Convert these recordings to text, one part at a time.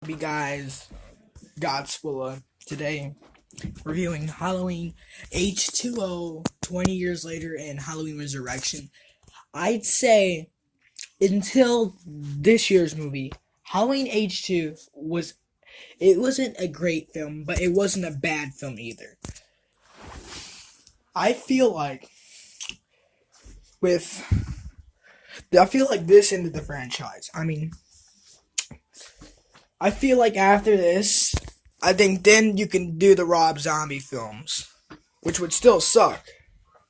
Be guys, Godswilla today reviewing Halloween H20 20 years later and Halloween Resurrection. I'd say until this year's movie, Halloween H2 wasn't a great film, but it wasn't a bad film either. I feel like with I feel like this ended the franchise. I feel like after this, I think then you can do the Rob Zombie films, which would still suck,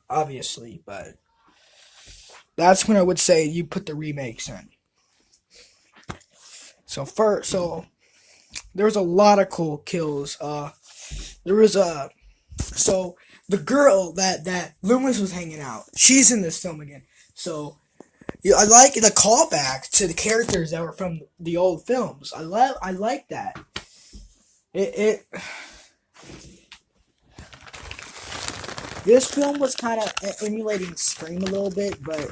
obviously, but that's when I would say you put the remakes in. So there was a lot of cool kills. There was the girl that Loomis was hanging out. She's in this film again. So yeah, I like the callback to the characters that were from the old films. I like that. It This film was kind of emulating Scream a little bit, but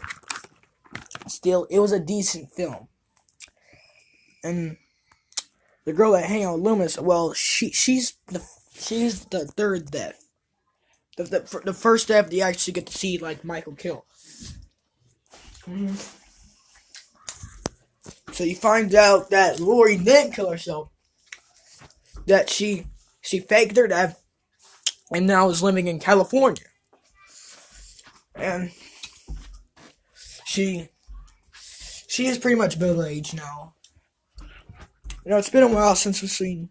still, it was a decent film. And the girl that hang out with Loomis, well, she's the third death. The first death you actually get to see like Michael kill. So you find out that Lori didn't kill herself. That she faked her death and now is living in California. And she is pretty much middle aged now. You know, it's been a while since we've seen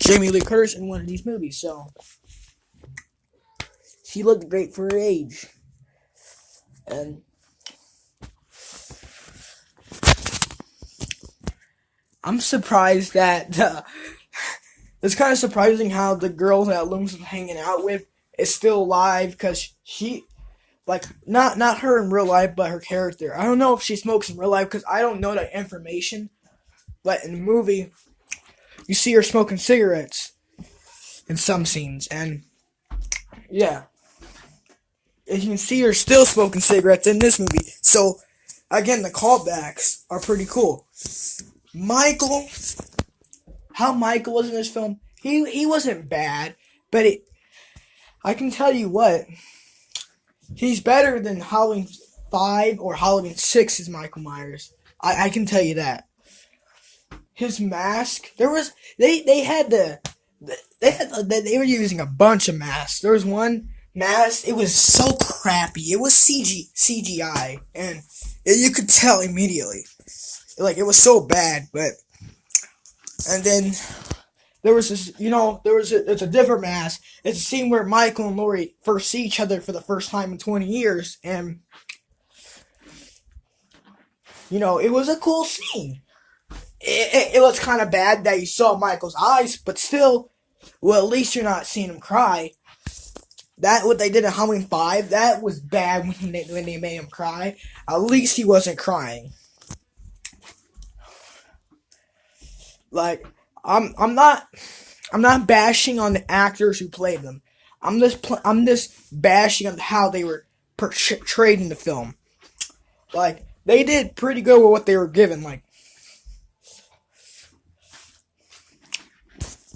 Jamie Lee Curtis in one of these movies, so she looked great for her age. And I'm surprised that it's kind of surprising how the girl that Loomis was hanging out with is still alive, because she, like, not her in real life, but her character. I don't know if she smokes in real life, because I don't know that information, but in the movie, you see her smoking cigarettes in some scenes, and yeah. And you can see her still smoking cigarettes in this movie. So, again, the callbacks are pretty cool. How Michael was in this film, he wasn't bad, but I can tell you what, he's better than Halloween 5 or Halloween 6 is Michael Myers. I can tell you that. His mask, they were using a bunch of masks. There was one mask, it was so crappy. It was CGI, and you could tell immediately. Like, it was so bad, and then there was this, it's a different mask. It's a scene where Michael and Laurie first see each other for the first time in 20 years, and, it was a cool scene. It was kind of bad that you saw Michael's eyes, but still, well, at least you're not seeing him cry. That, what they did in Halloween 5, that was bad when they made him cry. At least he wasn't crying. Like, I'm not bashing on the actors who played them. I'm just bashing on how they were portrayed in the film. Like, they did pretty good with what they were given. Like,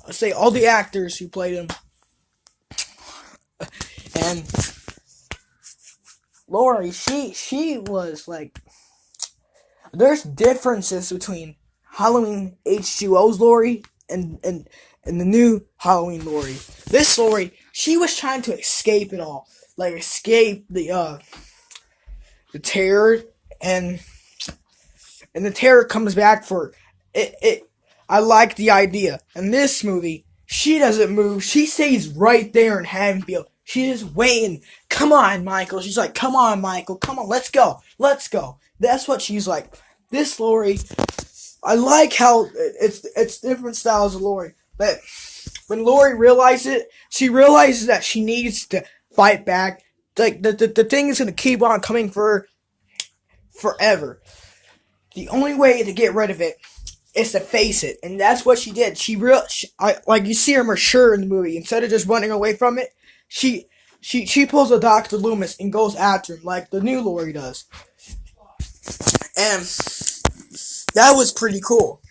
I say all the actors who played him, and Laurie, she was like, there's differences between Halloween H2O's Laurie and the new Halloween Laurie. This Laurie, she was trying to escape it all, like escape the terror, and the terror comes back for it. I like the idea. In this movie, she doesn't move. She stays right there in Haddonfield. She's just waiting. Come on, Michael. She's like, come on, Michael. Come on, let's go. Let's go. That's what she's like. This Laurie, I like how it's different styles of Laurie. But when Laurie realizes it, she realizes that she needs to fight back. Like, the thing is going to keep on coming for her forever. The only way to get rid of it is to face it, and that's what she did. Like, you see her mature in the movie. Instead of just running away from it, she pulls a Dr. Loomis and goes after him like the new Laurie does. And That was pretty cool.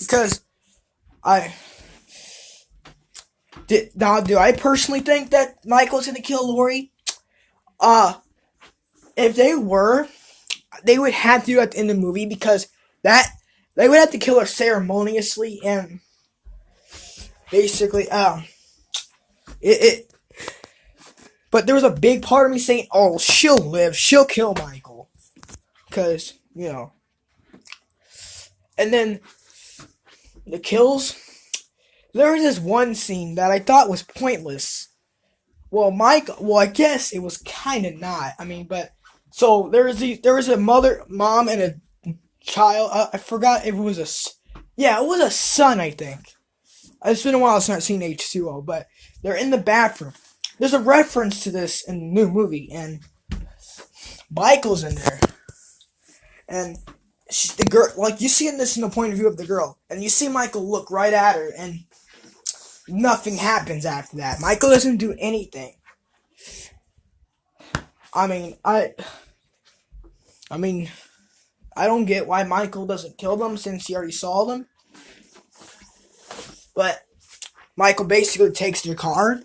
Because do I personally think that Michael's gonna kill Lori? If they were, they would have to do it at the end of the movie because that they would have to kill her ceremoniously and basically it. But there was a big part of me saying, "Oh, she'll live. She'll kill Michael," because And then the kills. There was this one scene that I thought was pointless. Well, I guess it was kind of not. I mean, but so there was a mom, and a child. I forgot if it was it was a son. I think it's been a while since I've seen H2O, but they're in the bathroom. There's a reference to this in the new movie, and Michael's in there, and the girl, like you see this in the point of view of the girl, and you see Michael look right at her, and nothing happens after that. Michael doesn't do anything. I mean, I don't get why Michael doesn't kill them since he already saw them. But Michael basically takes their car.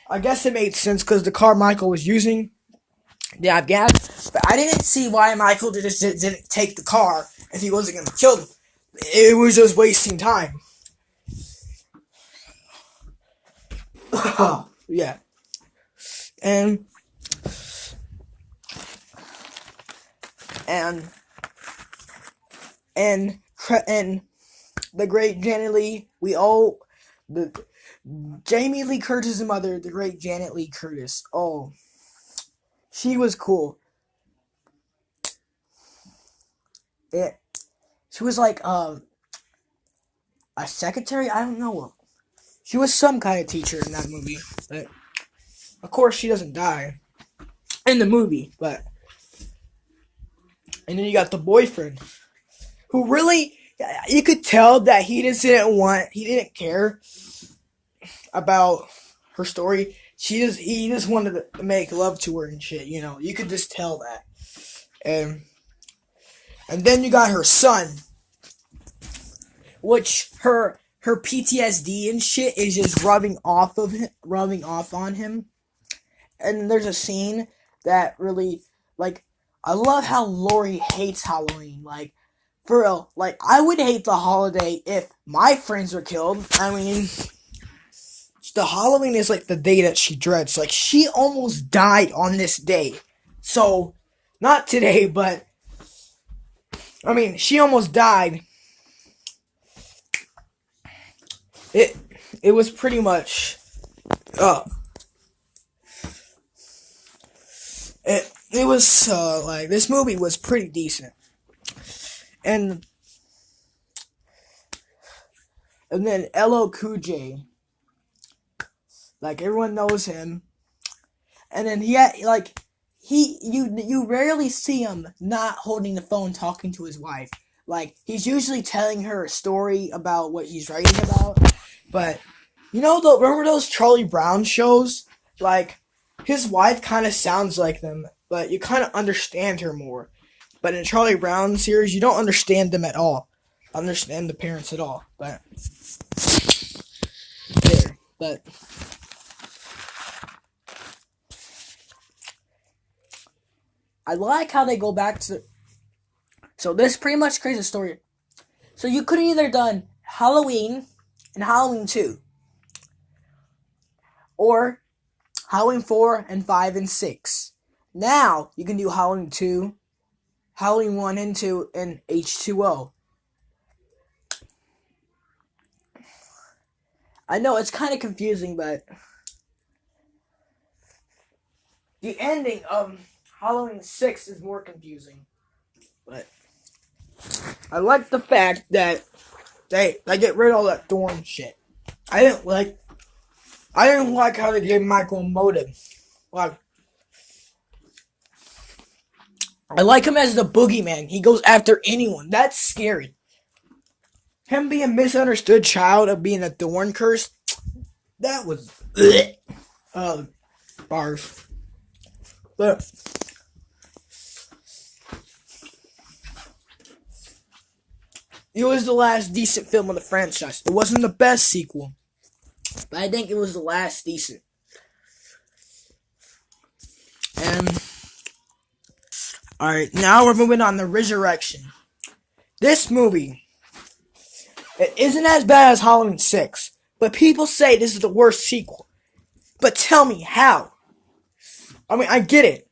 I guess it made sense because the car Michael was using didn't have gas. But I didn't see why Michael didn't take the car if he wasn't going to kill them. It was just wasting time. Yeah. And the great Janet Lee, Jamie Lee Curtis's mother, the great Janet Lee Curtis. Oh, she was cool. She was like a secretary. I don't know. She was some kind of teacher in that movie, but of course she doesn't die in the movie. And then you got the boyfriend, who really, you could tell that he didn't care about her story. He just wanted to make love to her and shit. You could just tell that. And then you got her son, which her PTSD and shit is just rubbing off on him. And there's a scene that really, like, I love how Lori hates Halloween. Like, for real, like, I would hate the holiday if my friends were killed. I mean, the Halloween is like the day that she dreads. Like, she almost died on this day. So, not today, but I mean, she almost died. It was pretty much it was like, this movie was pretty decent. And then LL Cool J, like, everyone knows him. And then you rarely see him not holding the phone talking to his wife. Like, he's usually telling her a story about what he's writing about. But remember those Charlie Brown shows? Like, his wife kind of sounds like them, but you kind of understand her more. But in Charlie Brown series, you don't understand them at all. Understand the parents at all. But I like how they go back to. So this pretty much creates a story. So you could have either done Halloween and Halloween 2, or Halloween 4 and 5 and 6. Now you can do Halloween 2, Halloween 1 and 2, and H2O. I know it's kind of confusing, but the ending of Halloween 6 is more confusing. But I like the fact that they get rid of all that Thorn shit. I didn't like how they gave Michael a motive. Like, I like him as the boogeyman. He goes after anyone. That's scary. Him being a misunderstood child of being a thorn curse, that was bars. But it was the last decent film of the franchise. It wasn't the best sequel, but I think it was the last decent. And alright, now we're moving on to Resurrection. This movie, it isn't as bad as Halloween 6, but people say this is the worst sequel. But tell me how. I mean, I get it.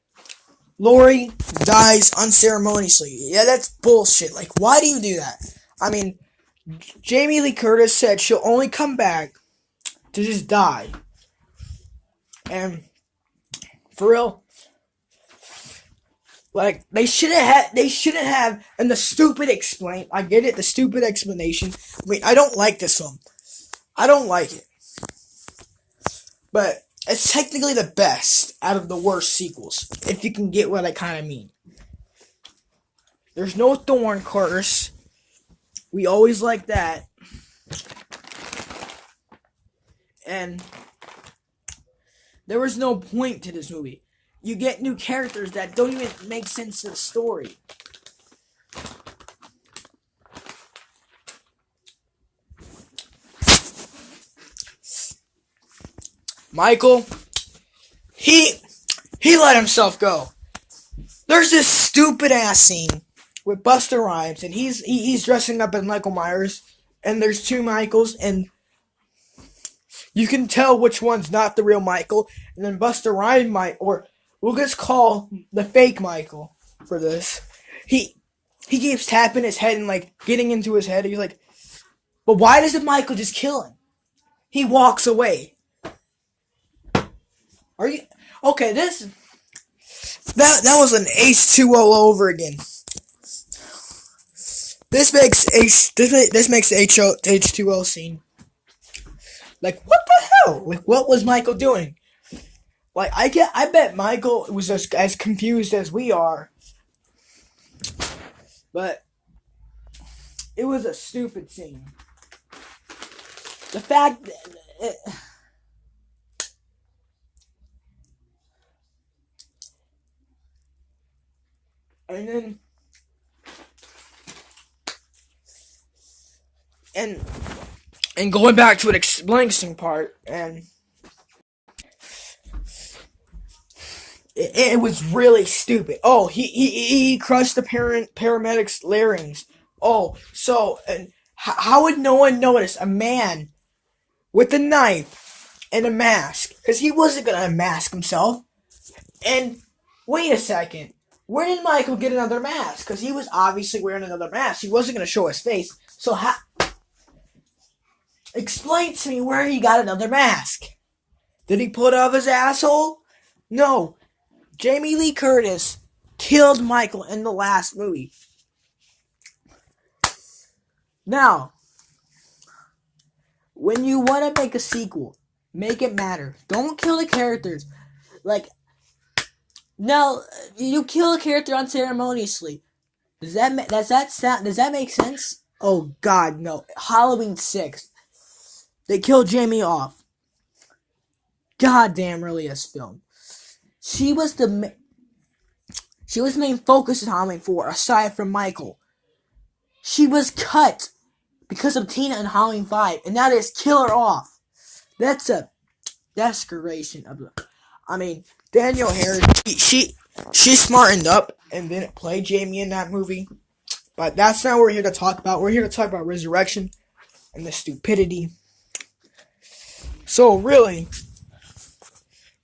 Laurie dies unceremoniously. Yeah, that's bullshit. Like, why do you do that? I mean, Jamie Lee Curtis said she'll only come back to just die. And, for real, like, they shouldn't have, and the stupid I get it, the stupid explanation. I mean, I don't like this film. I don't like it. But it's technically the best out of the worst sequels, if you can get what I kind of mean. There's no thorn curse. We always like that. And there was no point to this movie. You get new characters that don't even make sense to the story. Michael, he let himself go. There's this stupid ass scene with Busta Rhymes, and he's dressing up as Michael Myers, and there's two Michaels, and you can tell which one's not the real Michael, and then Busta Rhymes or we'll just call the fake Michael for this. He keeps tapping his head and like getting into his head. He's like, but why doesn't Michael just kill him? He walks away. Are you okay? That was an H2O over again. This makes the H2O scene. Like, what the hell? Like, what was Michael doing? Like, I bet Michael was just as confused as we are. But it was a stupid scene. The fact that and then and going back to an explaining part, and it was really stupid. Oh, he crushed the paramedic's larynx. Oh, so and how would no one notice a man with a knife and a mask? Because he wasn't gonna unmask himself. And wait a second, where did Michael get another mask? Because he was obviously wearing another mask. He wasn't gonna show his face. So explain to me where he got another mask. Did he pull it out of his asshole? No. Jamie Lee Curtis killed Michael in the last movie. Now, when you want to make a sequel, make it matter. Don't kill the characters. Like, now, you kill a character unceremoniously. Does that make sense? Oh God, no. Halloween 6. They killed Jamie off. Goddamn earliest film. She was the main focus in Halloween 4, aside from Michael. She was cut because of Tina in Halloween 5, and now they just kill her off. That's a desperation of the. I mean, Danielle Harris, she smartened up and didn't play Jamie in that movie. But that's not what we're here to talk about. We're here to talk about Resurrection and the stupidity. So really,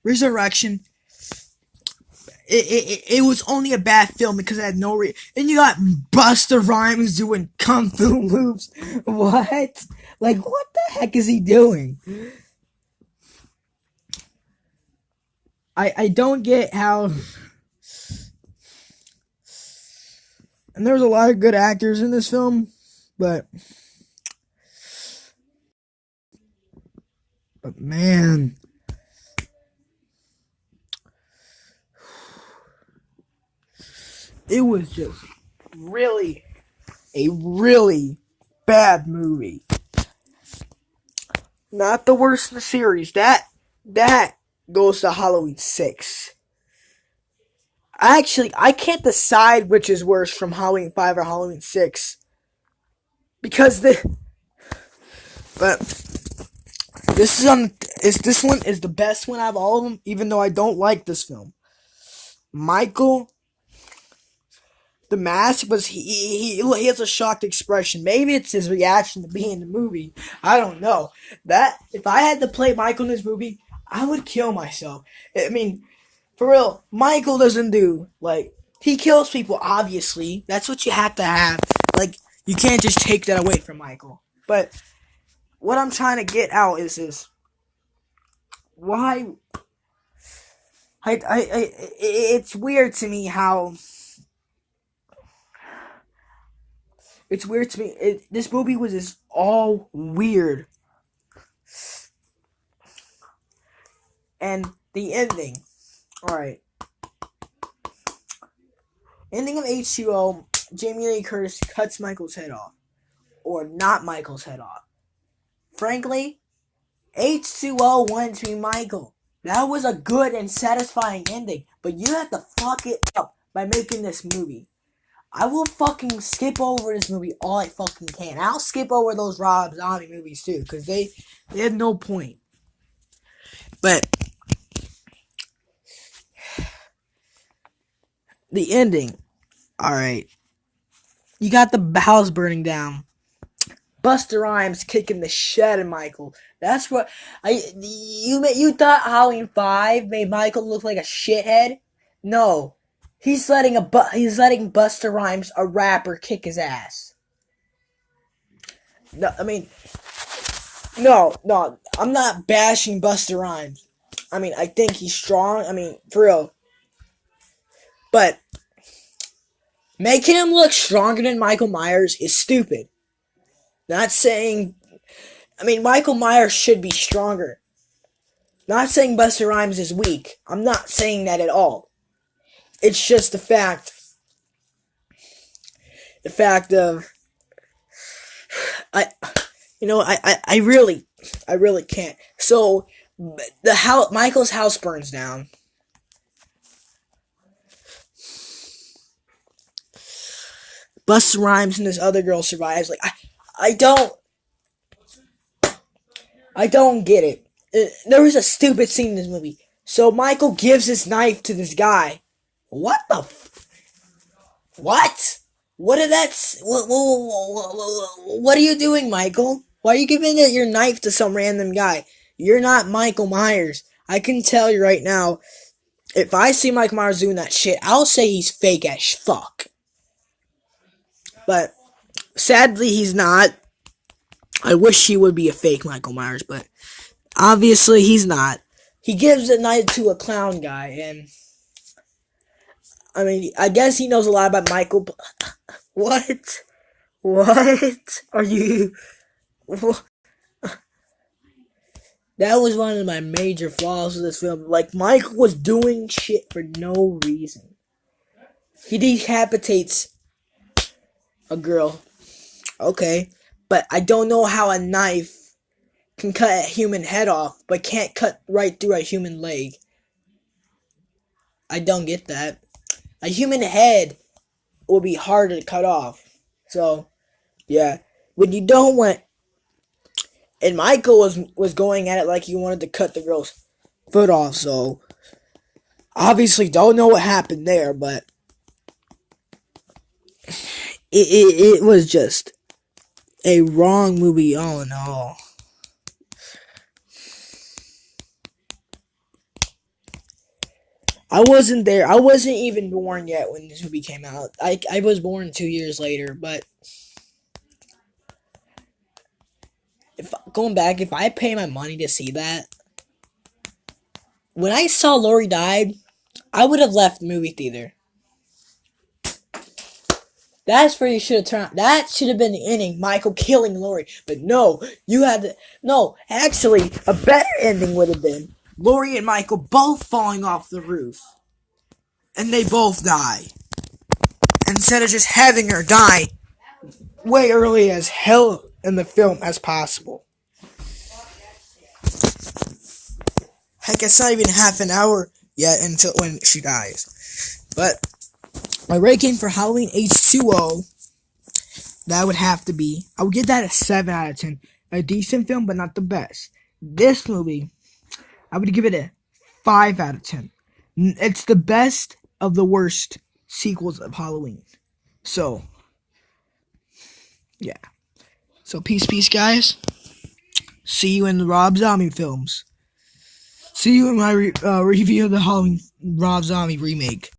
Resurrection, it was only a bad film because it had no and you got Busta Rhymes doing kung fu moves. What? Like, what the heck is he doing? I don't get how. And there's a lot of good actors in this film, but man, it was just really a really bad movie. Not the worst in the series. That goes to Halloween 6. Actually, I can't decide which is worse from Halloween 5 or Halloween 6. because but this one is the best one out of all of them, even though I don't like this film. Michael, the mask was he has a shocked expression. Maybe it's his reaction to being in the movie. I don't know. That if I had to play Michael in this movie, I would kill myself. I mean, for real, Michael doesn't do like he kills people. Obviously, that's what you have to have. Like you can't just take that away from Michael. But what I'm trying to get out is this: why? It's weird to me how. It's weird to me. This movie was just all weird. And the ending. Alright. Ending of H2O, Jamie Lee Curtis cuts Michael's head off. Or not Michael's head off. Frankly, H2O wanted to be Michael. That was a good and satisfying ending. But you have to fuck it up by making this movie. I will fucking skip over this movie all I fucking can. I'll skip over those Rob Zombie movies too, because they had no point. But the ending, alright. You got the house burning down. Busta Rhymes kicking the shit out of Michael. That's what you thought Halloween 5 made Michael look like a shithead? No. He's letting Busta Rhymes, a rapper, kick his ass. No, I mean, no, I'm not bashing Busta Rhymes. I mean, I think he's strong. I mean, for real. But making him look stronger than Michael Myers is stupid. Not saying, I mean, Michael Myers should be stronger. Not saying Busta Rhymes is weak. I'm not saying that at all. It's just the fact of, I really can't. So, Michael's house burns down. Busta Rhymes and this other girl survives. Like, I don't get it. There was a stupid scene in this movie. So Michael gives his knife to this guy. What the? What? What are you doing, Michael? Why are you giving your knife to some random guy? You're not Michael Myers. I can tell you right now. If I see Michael Myers doing that shit, I'll say he's fake as fuck. But sadly, he's not. I wish he would be a fake Michael Myers, but obviously he's not. He gives a knife to a clown guy, and I mean, I guess he knows a lot about Michael, but what? What are you? That was one of my major flaws with this film. Like, Michael was doing shit for no reason. He decapitates a girl. Okay. But I don't know how a knife can cut a human head off, but can't cut right through a human leg. I don't get that. A human head will be harder to cut off. So, yeah. When you don't want... And Michael was going at it like he wanted to cut the girl's foot off, so... Obviously, don't know what happened there, but... It was just a wrong movie all in all. I wasn't there. I wasn't even born yet when this movie came out. I was born 2 years later, but if I pay my money to see that, when I saw Laurie died, I would have left the movie theater. That's where you should have turned. That should have been the ending, Michael killing Laurie. But no, you had to. No, actually, a better ending would have been Laurie and Michael both falling off the roof. And they both die. Instead of just having her die way early as hell in the film as possible. Heck, it's not even half an hour yet until when she dies. But my ranking for Halloween H2O That would have to be. I would give that a 7 out of 10. A decent film, but not the best. This movie, I would give it a 5 out of 10. It's the best of the worst sequels of Halloween. So, yeah. So, peace, guys. See you in the Rob Zombie films. See you in my review of the Halloween Rob Zombie remake.